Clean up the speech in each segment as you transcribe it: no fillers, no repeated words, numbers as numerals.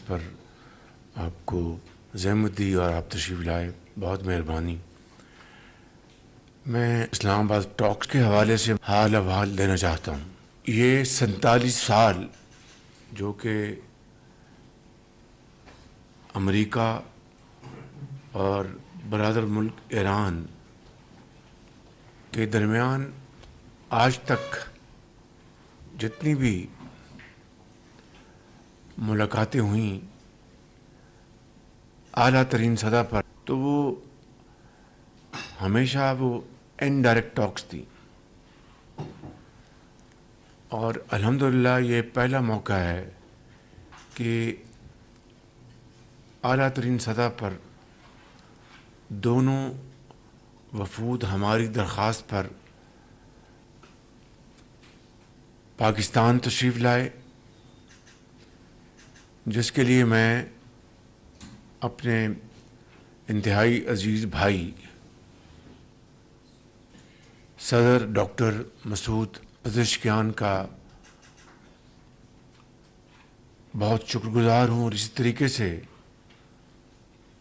پر آپ کو زحمت دی اور آپ تشریف لائے، بہت مہربانی۔ میں اسلام آباد ٹاکس کے حوالے سے حال احوال دینا چاہتا ہوں۔ یہ 47 سال جو کہ امریکہ اور برادر ملک ایران کے درمیان آج تک جتنی بھی ملاقاتیں ہوئیں اعلیٰ ترین سطح پر، تو وہ ہمیشہ وہ انڈائریکٹ ٹاکس تھی، اور الحمدللہ یہ پہلا موقع ہے کہ اعلیٰ ترین سطح پر دونوں وفود ہماری درخواست پر پاکستان تشریف لائے، جس کے لیے میں اپنے انتہائی عزیز بھائی صدر ڈاکٹر مسعود پزشکیان کا بہت شکر گزار ہوں، اور اسی طریقے سے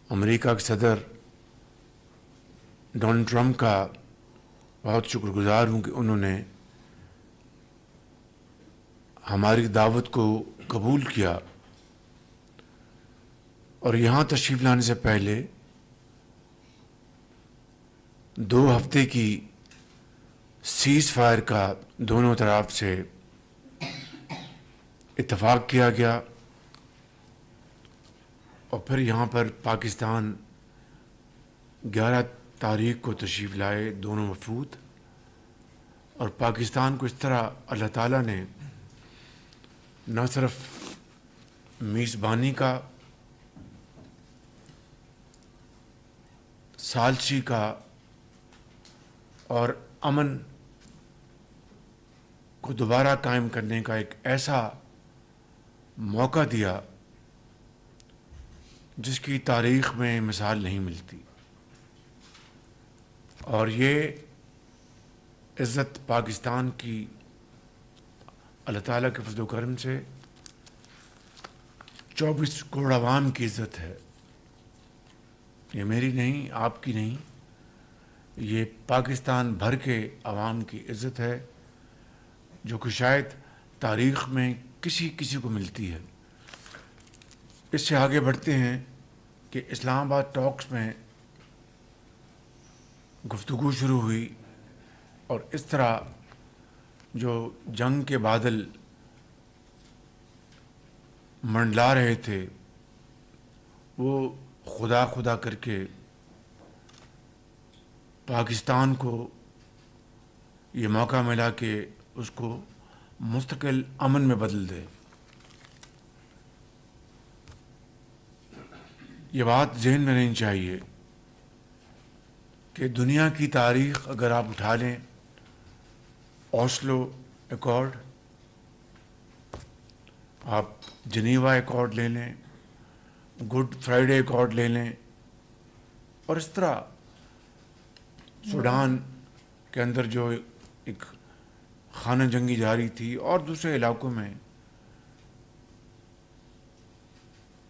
امریکہ کے صدر ڈونلڈ ٹرمپ کا بہت شکر گزار ہوں کہ انہوں نے ہماری دعوت کو قبول کیا، اور یہاں تشریف لانے سے پہلے 2 ہفتے کی سیز فائر کا دونوں طرف سے اتفاق کیا گیا، اور پھر یہاں پر پاکستان 11 تاریخ کو تشریف لائے دونوں وفود، اور پاکستان کو اس طرح اللہ تعالیٰ نے نہ صرف میزبانی کا، ثالثی کا اور امن کو دوبارہ قائم کرنے کا ایک ایسا موقع دیا جس کی تاریخ میں مثال نہیں ملتی، اور یہ عزت پاکستان کی اللہ تعالیٰ کے فضل و کرم سے 24 کروڑ عوام کی عزت ہے۔ یہ میری نہیں، آپ کی نہیں، یہ پاکستان بھر کے عوام کی عزت ہے، جو کہ شاید تاریخ میں کسی کو ملتی ہے۔ اس سے آگے بڑھتے ہیں کہ اسلام آباد ٹاکس میں گفتگو شروع ہوئی، اور اس طرح جو جنگ کے بادل منڈلا رہے تھے وہ خدا کر کے پاکستان کو یہ موقع ملا کہ اس کو مستقل امن میں بدل دے۔ یہ بات ذہن میں رہنی چاہیے کہ دنیا کی تاریخ اگر آپ اٹھا لیں، اوسلو ایکارڈ، آپ جنیوا ایکارڈ لے لیں، گڈ فرائیڈے ایکارڈ لے لیں، اور اس طرح سوڈان کے اندر جو ایک خانہ جنگی جاری تھی، اور دوسرے علاقوں میں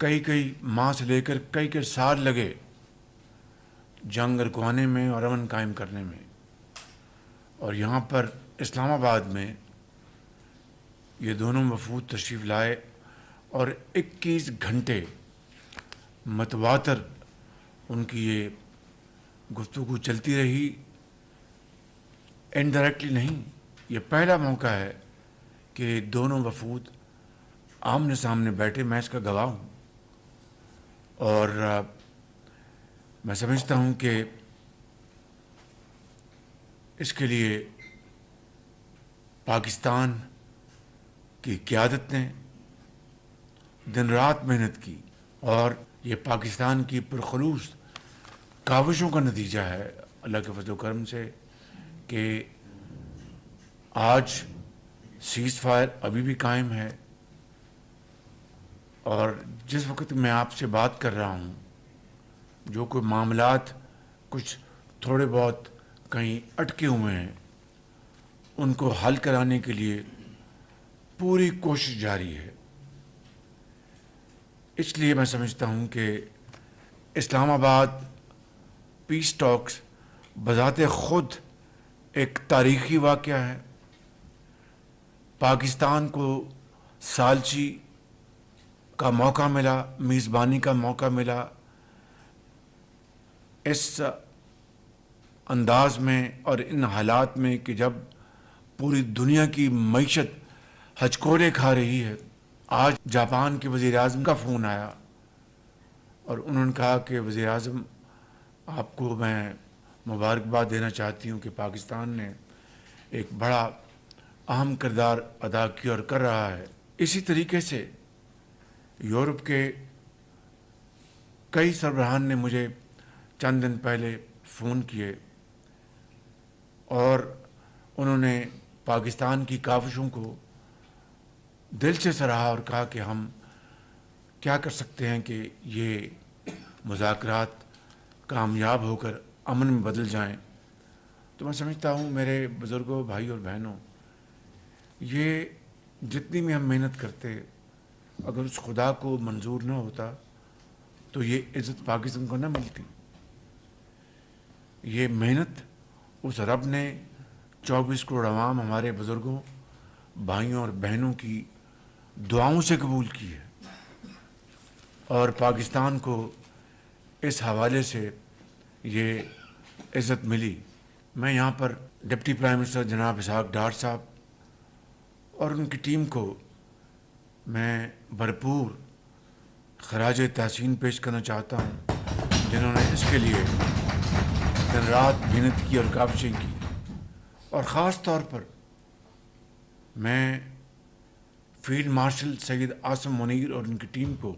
کئی ماہ سے لے کر کئی سال لگے جنگ رکوانے میں اور امن قائم کرنے میں، اور یہاں پر اسلام آباد میں یہ دونوں وفود تشریف لائے، اور 21 گھنٹے متواتر ان کی یہ گفتگو چلتی رہی، انڈائریکٹلی نہیں۔ یہ پہلا موقع ہے کہ دونوں وفود آمنے سامنے بیٹھے، میں اس کا گواہ ہوں، اور میں سمجھتا ہوں کہ اس کے لیے پاکستان کی قیادت نے دن رات محنت کی، اور یہ پاکستان کی پرخلوص کاوشوں کا نتیجہ ہے اللہ کے فضل و کرم سے کہ آج سیز فائر ابھی بھی قائم ہے، اور جس وقت میں آپ سے بات کر رہا ہوں جو کوئی معاملات کچھ تھوڑے بہت کہیں اٹکے ہوئے ہیں، ان کو حل کرانے کے لیے پوری کوشش جاری ہے۔ اس لیے میں سمجھتا ہوں کہ اسلام آباد پیس ٹاکس بذات خود ایک تاریخی واقعہ ہے. پاکستان کو سالچی کا موقع ملا، میزبانی کا موقع ملا، اس انداز میں اور ان حالات میں کہ جب پوری دنیا کی معیشت ہچکورے کھا رہی ہے. آج جاپان کے وزیر اعظم کا فون آیا اور انہوں نے کہا کہ وزیر اعظم آپ کو میں مبارکباد دینا چاہتی ہوں کہ پاکستان نے ایک بڑا اہم کردار ادا کیا اور کر رہا ہے. اسی طریقے سے یورپ کے کئی سربراہان نے مجھے چند دن پہلے فون کیے اور انہوں نے پاکستان کی کاوشوں کو دل سے سراہا اور کہا کہ ہم کیا کر سکتے ہیں کہ یہ مذاکرات کامیاب ہو کر امن میں بدل جائیں. تو میں سمجھتا ہوں میرے بزرگوں، بھائی اور بہنوں، یہ جتنی بھی ہم محنت کرتے اگر اس خدا کو منظور نہ ہوتا تو یہ عزت پاکستان کو نہ ملتی. یہ محنت اس رب نے 24 کروڑ عوام ہمارے بزرگوں، بھائیوں اور بہنوں کی دعاؤں سے قبول کی ہے اور پاکستان کو اس حوالے سے یہ عزت ملی. میں یہاں پر ڈپٹی پرائم منسٹر جناب اسحاق ڈار صاحب اور ان کی ٹیم کو میں بھرپور خراج تحسین پیش کرنا چاہتا ہوں، جنہوں نے اس کے لیے دن رات محنت کی اور کاوشیں کی. اور خاص طور پر میں فیلڈ مارشل سید عاصم منیر اور ان کی ٹیم کو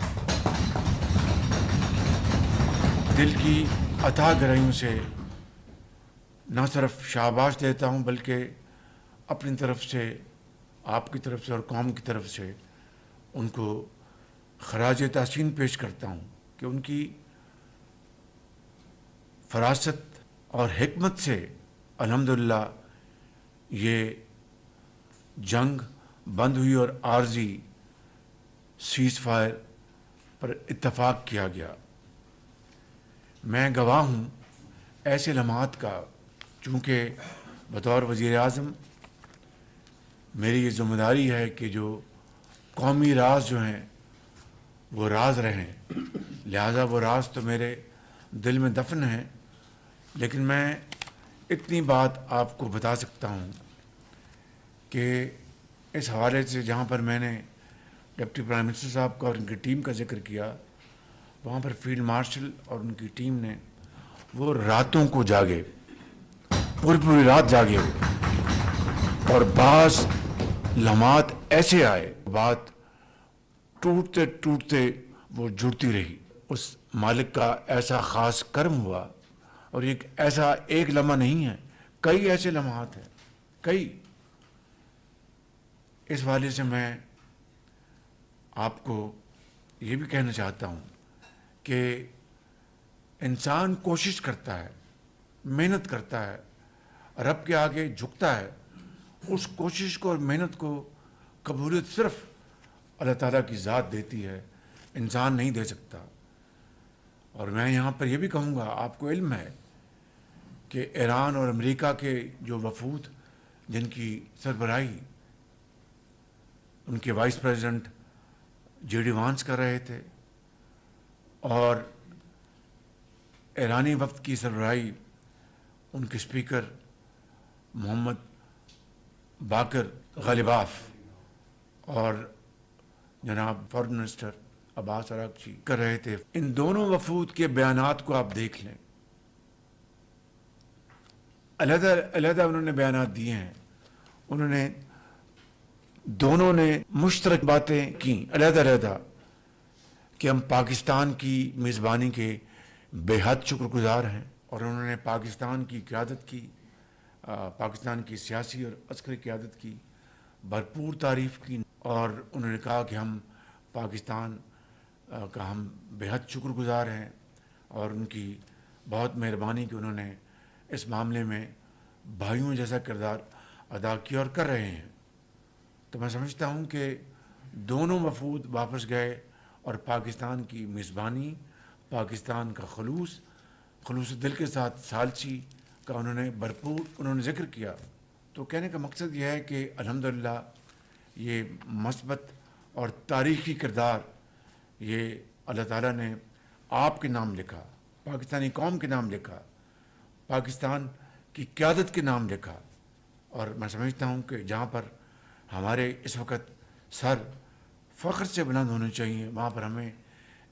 دل کی اتھاہ گہرائیوں سے نہ صرف شاباش دیتا ہوں بلکہ اپنی طرف سے، آپ کی طرف سے اور قوم کی طرف سے ان کو خراج تحسین پیش کرتا ہوں کہ ان کی فراست اور حکمت سے الحمدللہ یہ جنگ بند ہوئی اور عارضی سیز فائر پر اتفاق کیا گیا. میں گواہ ہوں ایسے لمحات کا، چونکہ بطور وزیر اعظم میری یہ ذمہ داری ہے کہ جو قومی راز جو ہیں وہ راز رہیں، لہٰذا وہ راز تو میرے دل میں دفن ہیں. لیکن میں اتنی بات آپ کو بتا سکتا ہوں کہ اس حوالے سے جہاں پر میں نے ڈپٹی پرائم منسٹر صاحب کا اور ان کی ٹیم کا ذکر کیا، وہاں پر فیلڈ مارشل اور ان کی ٹیم نے وہ راتوں کو جاگے، پوری رات جاگے ہو، اور بعض لمحات ایسے آئے، بات ٹوٹتے ٹوٹتے وہ جڑتی رہی. اس مالک کا ایسا خاص کرم ہوا اور یہ ایسا ایک لمحہ نہیں ہے، کئی ایسے لمحات ہیں، کئی. اس والے سے میں آپ کو یہ بھی کہنا چاہتا ہوں کہ انسان کوشش کرتا ہے، محنت کرتا ہے، رب کے آگے جھکتا ہے. اس کوشش کو اور محنت کو قبولیت صرف اللہ تعالیٰ کی ذات دیتی ہے، انسان نہیں دے سکتا. اور میں یہاں پر یہ بھی کہوں گا، آپ کو علم ہے کہ ایران اور امریکہ کے جو وفود جن کی سربراہی ان کے vice president J D once کر رہے تھے، اور ایرانی وفد کی سربراہی ان کے اسپیکر محمد باقر غالباف اور جناب فارن منسٹر عباس عراقچی کر رہے تھے. ان دونوں وفود کے بیانات کو آپ دیکھ لیں، علیحدہ علیحدہ انہوں نے بیانات دیے ہیں. انہوں نے دونوں نے مشترک باتیں کیں علیحدہ علیحدہ کہ ہم پاکستان کی میزبانی کے بے حد شکر گزار ہیں، اور انہوں نے پاکستان کی قیادت کی، پاکستان کی سیاسی اور عسکری قیادت کی بھرپور تعریف کی، اور انہوں نے کہا کہ ہم پاکستان کا ہم بے حد شکر گزار ہیں اور ان کی بہت مہربانی کہ انہوں نے اس معاملے میں بھائیوں جیسا کردار ادا کیا اور کر رہے ہیں. تو میں سمجھتا ہوں کہ دونوں وفود واپس گئے اور پاکستان کی میزبانی، پاکستان کا خلوص دل کے ساتھ ثالثی کا انہوں نے ذکر کیا. تو کہنے کا مقصد یہ ہے کہ الحمدللہ یہ مثبت اور تاریخی کردار یہ اللہ تعالیٰ نے آپ کے نام لکھا، پاکستانی قوم کے نام لکھا، پاکستان کی قیادت کے نام لکھا. اور میں سمجھتا ہوں کہ جہاں پر ہمارے اس وقت سر فخر سے بلند ہونے چاہیے، وہاں پر ہمیں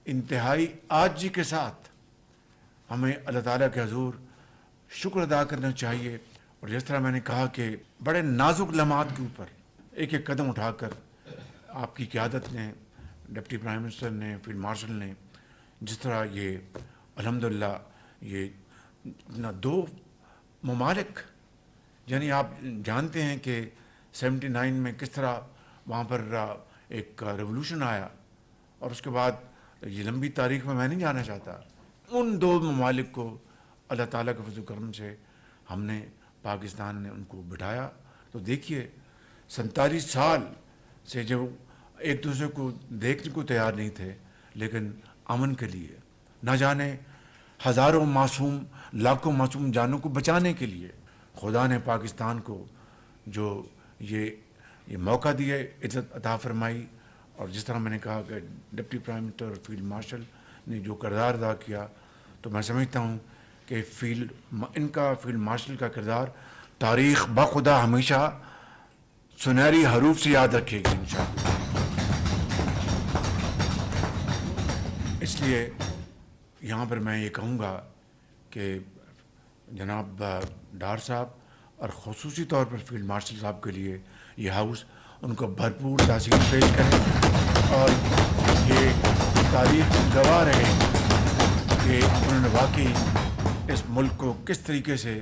انتہائی عاجزی کے ساتھ ہمیں اللہ تعالیٰ کے حضور شکر ادا کرنا چاہیے. اور جس طرح میں نے کہا کہ بڑے نازک لمحات کے اوپر ایک ایک قدم اٹھا کر آپ کی قیادت نے، ڈپٹی پرائم منسٹر نے، فیلڈ مارشل نے جس طرح یہ الحمدللہ یہ اپنا 2 ممالک، یعنی آپ جانتے ہیں کہ 79 میں کس طرح وہاں پر ایک ریولوشن آیا، اور اس کے بعد یہ لمبی تاریخ میں نہیں جانا چاہتا. ان 2 ممالک کو اللہ تعالیٰ کے فضل و کرم سے ہم نے، پاکستان نے ان کو بٹھایا. تو دیکھیے 47 سال سے جو ایک دوسرے کو دیکھنے کو تیار نہیں تھے، لیکن امن کے لیے، نہ جانے ہزاروں معصوم، لاکھوں معصوم جانوں کو بچانے کے لیے خدا نے پاکستان کو جو یہ موقع دیا، عزت عطا فرمائی. اور جس طرح میں نے کہا کہ ڈپٹی پرائم منسٹر اور فیلڈ مارشل نے جو کردار ادا کیا، تو میں سمجھتا ہوں کہ ان کا فیلڈ مارشل کا کردار تاریخ بخدا ہمیشہ سنہری حروف سے یاد رکھے گی انشاءاللہ. اس لیے یہاں پر میں یہ کہوں گا کہ جناب ڈار صاحب اور خصوصی طور پر فیلڈ مارشل صاحب کے لیے یہ ہاؤس ان کو بھرپور تاثیر پیش کرے، اور یہ تاریخ گواہ رہے کہ انہوں نے واقعی اس ملک کو کس طریقے سے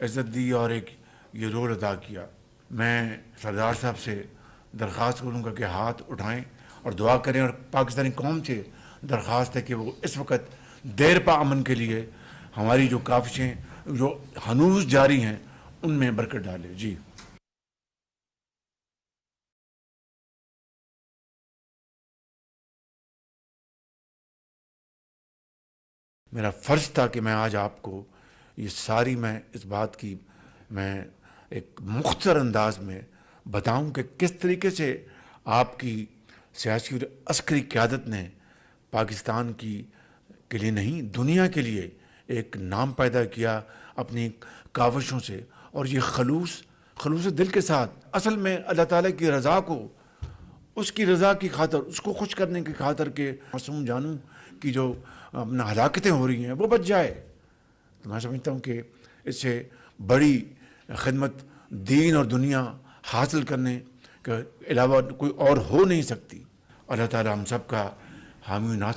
عزت دی اور ایک یہ رول ادا کیا. میں سردار صاحب سے درخواست کروں گا کہ ہاتھ اٹھائیں اور دعا کریں، اور پاکستانی قوم سے درخواست ہے کہ وہ اس وقت دیر پا امن کے لیے ہماری جو کاوشیں جو ہنوز جاری ہیں ان میں برکت ڈالے. جی میرا فرض تھا کہ میں آج آپ کو یہ ساری میں اس بات کی میں ایک مختصر انداز میں بتاؤں کہ کس طریقے سے آپ کی سیاسی اور عسکری قیادت نے پاکستان کے لیے نہیں، دنیا کے لیے ایک نام پیدا کیا اپنی کاوشوں سے. اور یہ خلوص دل کے ساتھ اصل میں اللہ تعالیٰ کی رضا کو، اس کی رضا کی خاطر، اس کو خوش کرنے کی خاطر کہ معصوم جانوں کی جو اپنا ہلاکتیں ہو رہی ہیں وہ بچ جائے. تو میں سمجھتا ہوں کہ اس سے بڑی خدمت دین اور دنیا حاصل کرنے کے علاوہ کوئی اور ہو نہیں سکتی. اللہ تعالیٰ ہم سب کا حامی و ناصر